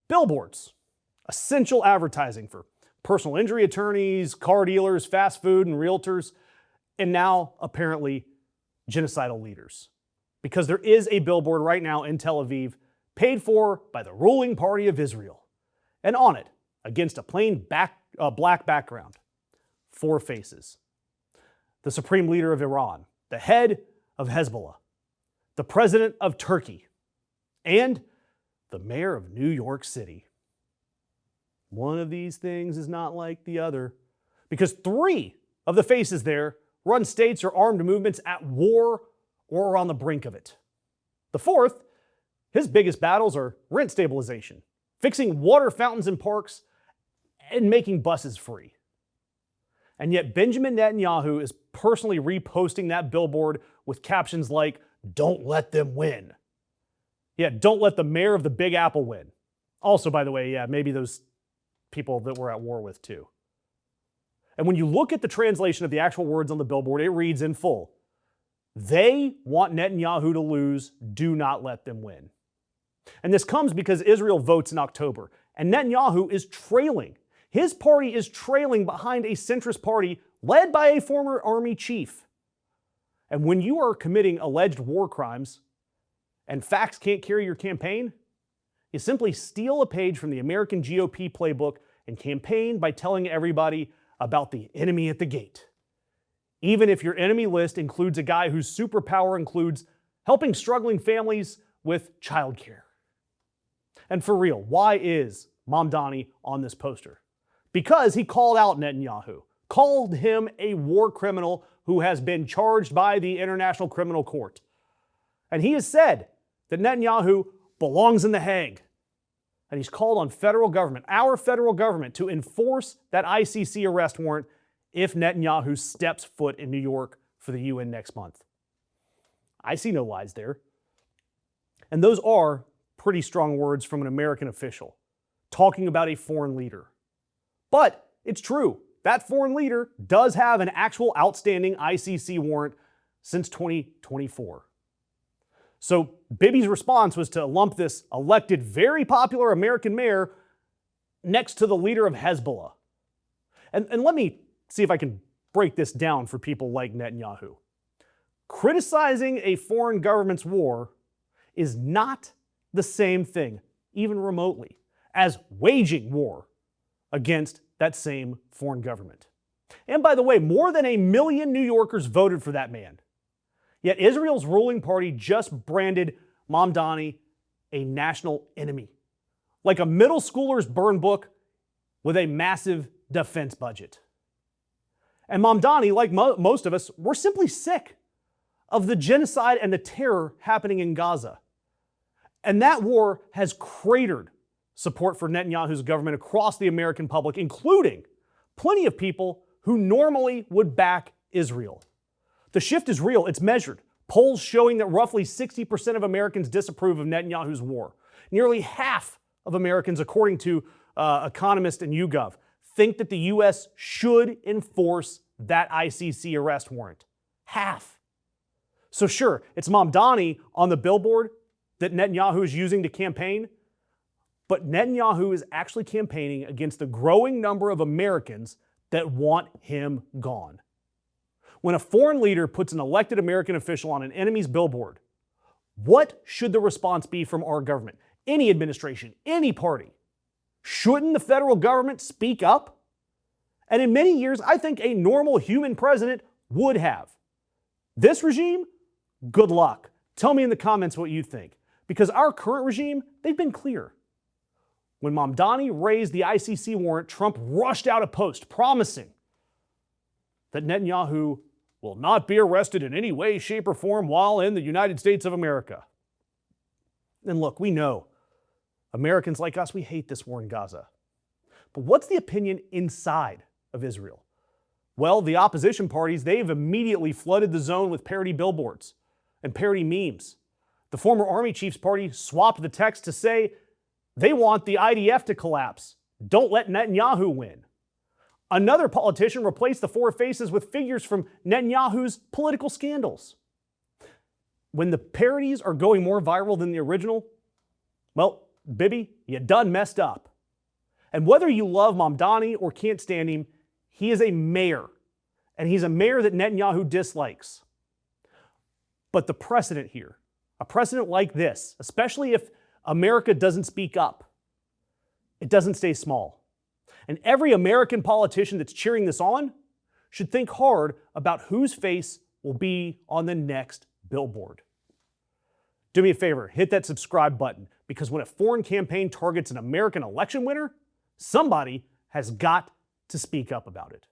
Billboards, essential advertising for personal injury attorneys, car dealers, fast food, and realtors, and now apparently genocidal leaders. Because there is a billboard right now in Tel Aviv paid for by the ruling party of Israel. And on it, against a plain black background, 4 faces. The supreme leader of Iran, the head of Hezbollah, the president of Turkey, and the mayor of New York City. One of these things is not like the other, because 3 of the faces there run states or armed movements at war or are on the brink of it. The 4th, his biggest battles are rent stabilization, fixing water fountains in parks, and making buses free. And yet Benjamin Netanyahu is personally reposting that billboard with captions like, "Don't let them win." Yeah, don't let the mayor of the Big Apple win. Also, by the way, yeah, maybe those people that we're at war with too. And when you look at the translation of the actual words on the billboard, it reads in full, "They want Netanyahu to lose. Do not let them win." And this comes because Israel votes in October, and Netanyahu is trailing. His party is trailing behind a centrist party led by a former army chief. And when you are committing alleged war crimes and facts can't carry your campaign, you simply steal a page from the American GOP playbook and campaign by telling everybody about the enemy at the gate. Even if your enemy list includes a guy whose superpower includes helping struggling families with childcare. And for real, why is Mamdani on this poster? Because he called out Netanyahu, called him a war criminal who has been charged by the International Criminal Court. And he has said that Netanyahu belongs in The Hague. And he's called on federal government, our federal government, to enforce that ICC arrest warrant if Netanyahu steps foot in New York for the UN next month. I see no lies there. And those are pretty strong words from an American official talking about a foreign leader. But it's true. That foreign leader does have an actual outstanding ICC warrant since 2024. So Bibi's response was to lump this elected, very popular American mayor next to the leader of Hezbollah. And let me see if I can break this down for people like Netanyahu. Criticizing a foreign government's war is not the same thing, even remotely, as waging war against that same foreign government. And by the way, more than 1 million New Yorkers voted for that man. Yet Israel's ruling party just branded Mamdani a national enemy, like a middle schooler's burn book with a massive defense budget. And Mamdani, like most of us, we're simply sick of the genocide and the terror happening in Gaza. And that war has cratered support for Netanyahu's government across the American public, including plenty of people who normally would back Israel. The shift is real. It's measured. Polls showing that roughly 60% of Americans disapprove of Netanyahu's war. Nearly half of Americans, according to Economist and YouGov, think that the U.S. should enforce that ICC arrest warrant. Half. So sure, it's Mamdani on the billboard that Netanyahu is using to campaign, but Netanyahu is actually campaigning against the growing number of Americans that want him gone. When a foreign leader puts an elected American official on an enemy's billboard, what should the response be from our government? Any administration, any party? Shouldn't the federal government speak up? And in many years, I think a normal human president would have. This regime, good luck. Tell me in the comments what you think. Because our current regime, they've been clear. When Mamdani raised the ICC warrant, Trump rushed out a post promising that Netanyahu will not be arrested in any way, shape, or form while in the United States of America. And look, we know Americans like us, we hate this war in Gaza. But what's the opinion inside of Israel? Well, the opposition parties, they've immediately flooded the zone with parody billboards and parody memes. The former Army Chief's party swapped the text to say they want the IDF to collapse. Don't let Netanyahu win. Another politician replaced the 4 faces with figures from Netanyahu's political scandals. When the parodies are going more viral than the original, well, Bibi, you done messed up. And whether you love Mamdani or can't stand him, he is a mayor. And he's a mayor that Netanyahu dislikes. But the precedent here, a precedent like this, especially if America doesn't speak up, it doesn't stay small. And every American politician that's cheering this on should think hard about whose face will be on the next billboard. Do me a favor, hit that subscribe button, because when a foreign campaign targets an American election winner, somebody has got to speak up about it.